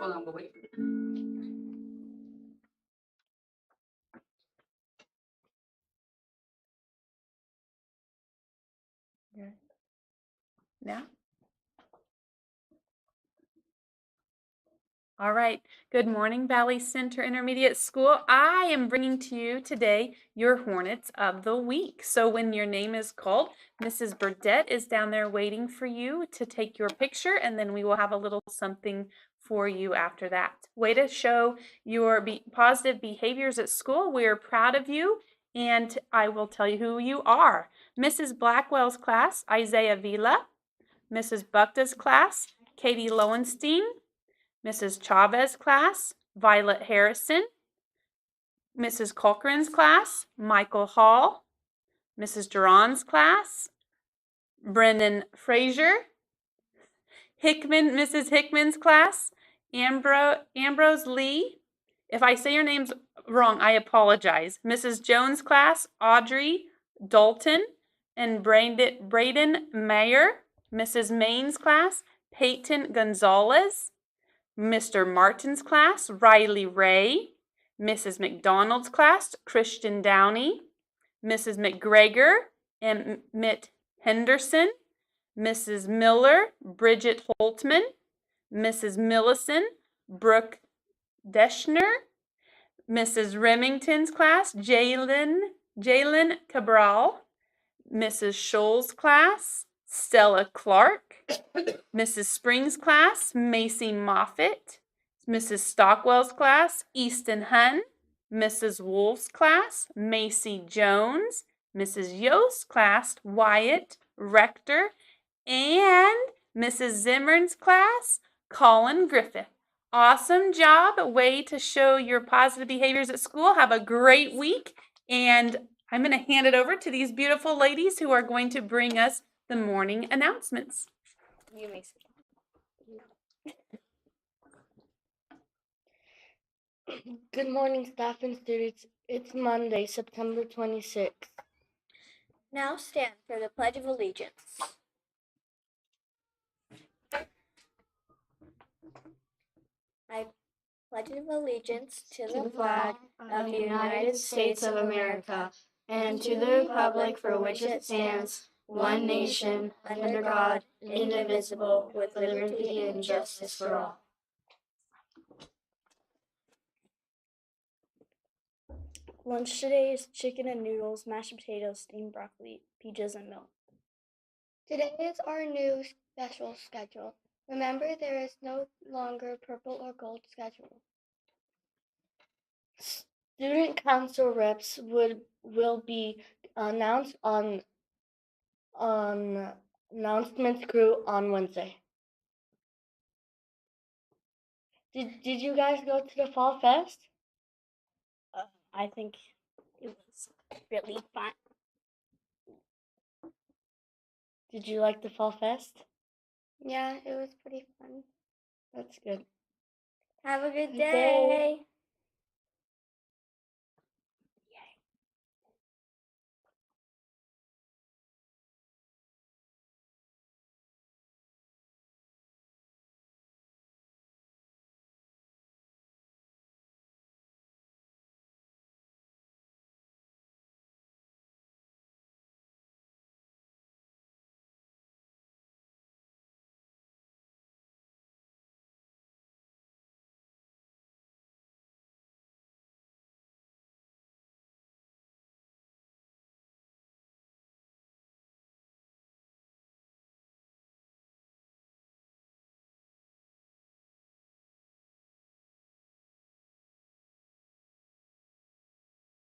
Hold on, but wait. Now? All right. Good morning, Valley Center Intermediate School. I am bringing to you today your Hornets of the Week. So when your name is called, Mrs. Burdette is down there waiting for you to take your picture, and then we will have a little something for you after that. Way to show your positive behaviors at school. We are proud of you, and I will tell you who you are. Mrs. Blackwell's class, Isaiah Vila. Mrs. Buckta's class, Katie Lowenstein. Mrs. Chavez class, Violet Harrison. Mrs. Corcoran's class, Michael Hall. Mrs. Duran's class, Brendan Frazier. Mrs. Hickman's class, Ambrose Lee. If I say your names wrong, I apologize. Mrs. Jones' class, Audrey Dalton and Braden Mayer. Mrs. Main's class, Peyton Gonzalez. Mr. Martin's class, Riley Ray. Mrs. McDonald's class, Christian Downey. Mrs. McGregor, Emmett Henderson. Mrs. Miller, Bridget Holtman. Mrs. Millison, Brooke Deschner. Mrs. Remington's class, Jalen Cabral. Mrs. Scholl's class, Stella Clark. Mrs. Springs' class, Macy Moffett. Mrs. Stockwell's class, Easton Hunn. Mrs. Wolf's class, Macy Jones. Mrs. Yost's class, Wyatt Rector. And Mrs. Zimmern's class, Colin Griffith. Awesome job. A way to show your positive behaviors at school. Have a great week. And I'm going to hand it over to these beautiful ladies who are going to bring us the morning announcements. You may sit. Good morning, staff and students. It's Monday, September 26th. Now stand for the Pledge of Allegiance. I pledge allegiance to the flag of the United States of America and to the republic for which it stands, one nation, under God, indivisible, with liberty and justice for all. Lunch today is chicken and noodles, mashed potatoes, steamed broccoli, peaches, and milk. Today is our new special schedule. Remember, there is no longer purple or gold schedule. Student council reps will be announced on announcements crew on Wednesday. Did you guys go to the Fall Fest? I think it was really fun. Did you like the Fall Fest? Yeah, it was pretty fun. That's good. Have a good day.